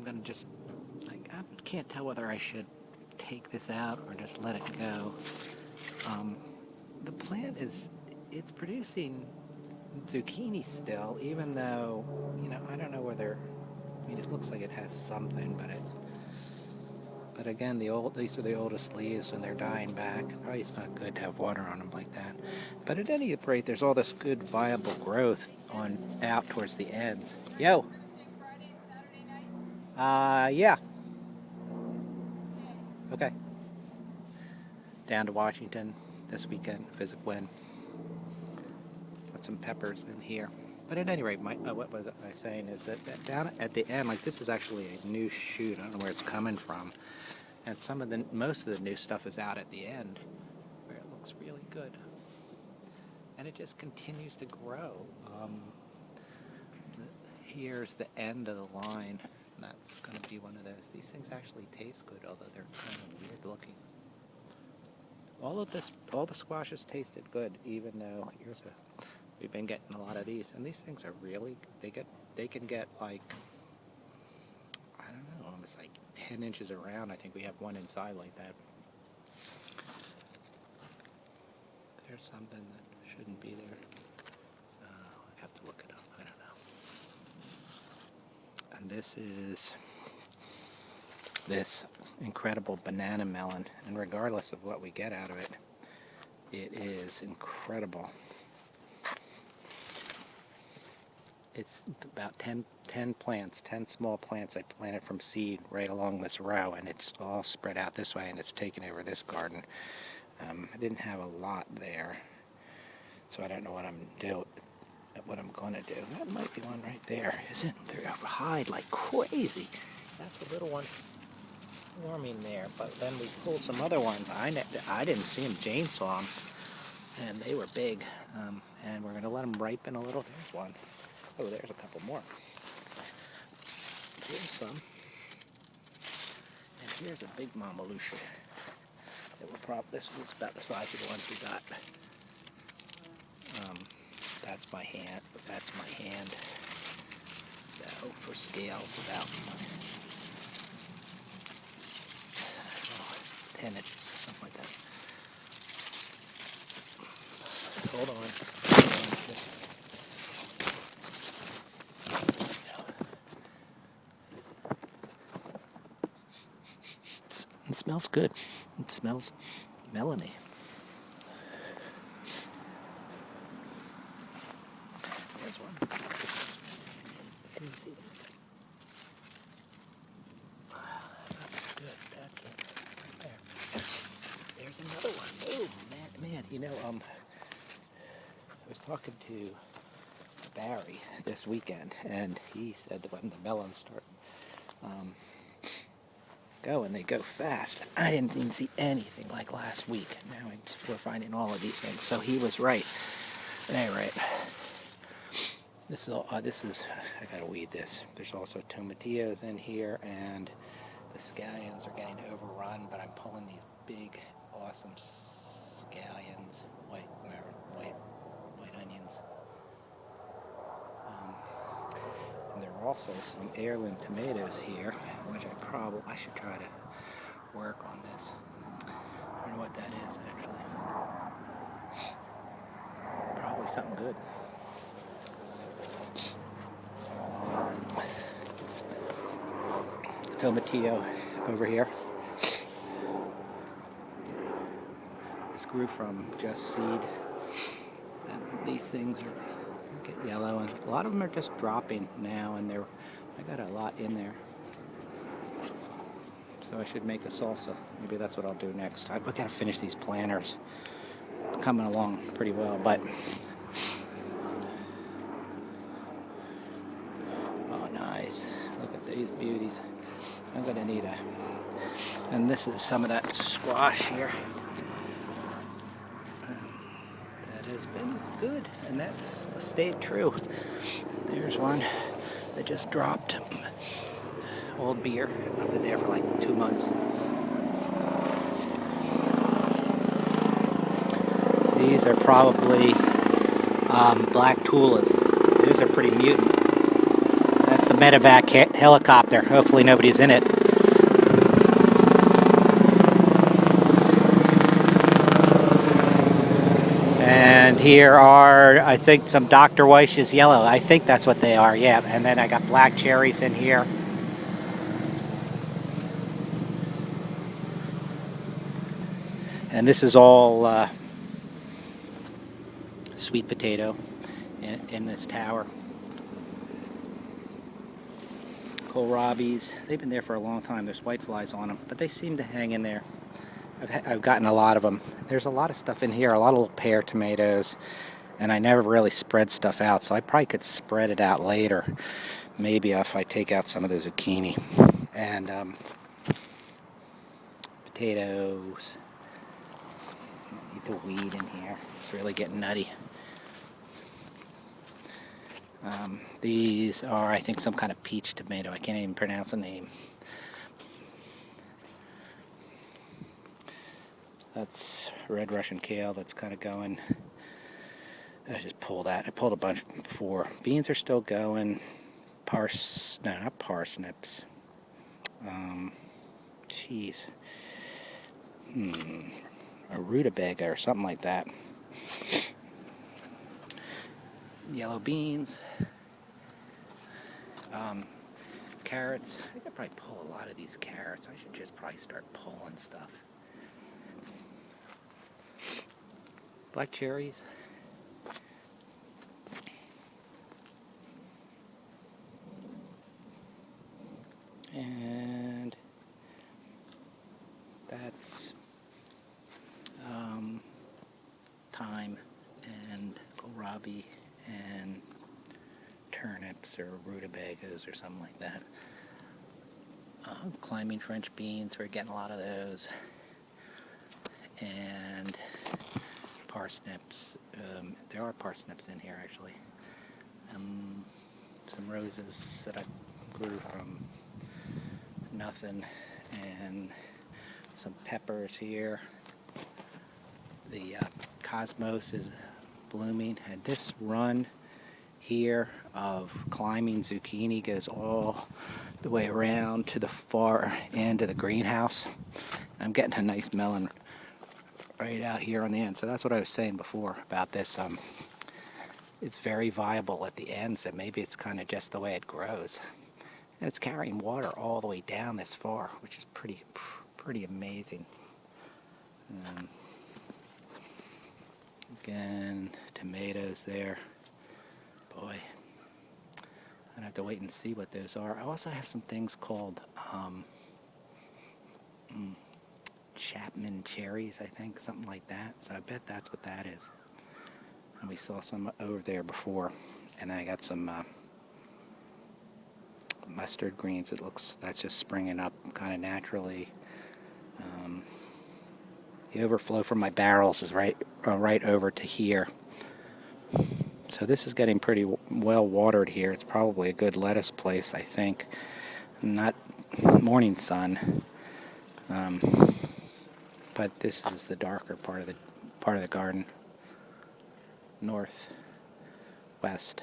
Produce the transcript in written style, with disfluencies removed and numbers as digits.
going to just, I can't tell whether I should take this out or just let it go. The plant it's producing zucchini still, even though, I don't know whether, it looks like it has something, but again, these are the oldest leaves and they're dying back. Probably it's not good to have water on them like that. But at any rate, there's all this good viable growth out towards the ends. Yo! Yeah. Okay. Down to Washington this weekend, visit Gwen. Put some peppers in here. But at any rate, what was I saying is that down at the end, like this is actually a new shoot. I don't know where it's coming from. And most of the new stuff is out at the end, where it looks really good. And it just continues to grow. Here's the end of the line. And that's going to be one of those. These things actually taste good, although they're kind of weird looking. All the squashes tasted good, even though we've been getting a lot of these. And these things are really, they can get like, I don't know, almost like 10 inches around. I think we have one inside like that. There's something that shouldn't be there. I have to look it up. I don't know. And this is this incredible banana melon. And regardless of what we get out of it, it is incredible. It's about 10 plants, 10 small plants I planted from seed right along this row, and it's all spread out this way, and it's taken over this garden. I didn't have a lot there, so I don't know what I'm going to do. That might be one right there, isn't there? They hide like crazy. That's a little one forming there, but then we pulled some other ones. I didn't see them. Jane saw them, and they were big, and we're going to let them ripen a little. There's one. Oh, there's a couple more. Here's some. And here's a big Mamalusha. This was about the size of the ones we got. That's my hand. That's my hand. So for scale, it's about 10 inches, something like that. Hold on. It smells good. It smells melony. There's one. Can you see that? Wow, that's good. That's it. Right there. There's another one. Oh, man. I was talking to Barry this weekend, and he said that when the melons start going, they go fast. I didn't even see anything like last week. Now we're finding all of these things. So he was right. Anyway, this is, I gotta weed this. There's also tomatillos in here, and the scallions are getting overrun, but I'm pulling these big, awesome scallions, white onions. And there are also some heirloom tomatoes here, which I should try to work on this. I don't know what that is, actually. Probably something good. Tomatillo over here. This grew from just seed. And these things get yellow, and a lot of them are just dropping now, and I got a lot in there. So I should make a salsa. Maybe that's what I'll do next. I've got to finish these planters. It's coming along pretty well, but oh, nice. Look at these beauties. I'm going to need and this is some of that squash here. That has been good, and that's stayed true. There's one that just dropped. Old beer. Left it there for like 2 months. These are probably black tulas. These are pretty mutant. That's the medevac helicopter. Hopefully nobody's in it. And here are, I think, some Dr. Weiss's yellow. I think that's what they are, yeah. And then I got black cherries in here. And this is all sweet potato in this tower. Kohlrabies, they've been there for a long time. There's whiteflies on them, but they seem to hang in there. I've gotten a lot of them. There's a lot of stuff in here, a lot of little pear tomatoes, and I never really spread stuff out, so I probably could spread it out later, maybe if I take out some of the zucchini. And potatoes. Need to weed in here. It's really getting nutty. These are, I think, some kind of peach tomato. I can't even pronounce the name. That's red Russian kale that's kind of going. I just pulled that. I pulled a bunch before. Beans are still going. No, not parsnips. Cheese. A rutabaga or something like that. Yellow beans. Carrots. I could probably pull a lot of these carrots. I should just probably start pulling stuff. Black cherries. And that's thyme and kohlrabi and turnips or rutabagas or something like that. Climbing French beans, we're getting a lot of those. And parsnips. There are parsnips in here actually. Some roses that I grew from nothing, and some peppers here. The cosmos is blooming, and this run here of climbing zucchini goes all the way around to the far end of the greenhouse. I'm getting a nice melon right out here on the end. So that's what I was saying before about this. It's very viable at the end, so maybe it's kind of just the way it grows. And it's carrying water all the way down this far, which is pretty amazing. Again, tomatoes there. Boy, I'd have to wait and see what those are. I also have some things called Chapman cherries, I think, something like that. So I bet that's what that is. And we saw some over there before. And then I got some mustard greens. That's just springing up kind of naturally. The overflow from my barrels is right over to here. So this is getting pretty well watered here. It's probably a good lettuce place, I think. Not morning sun, but this is the darker part of the garden, northwest.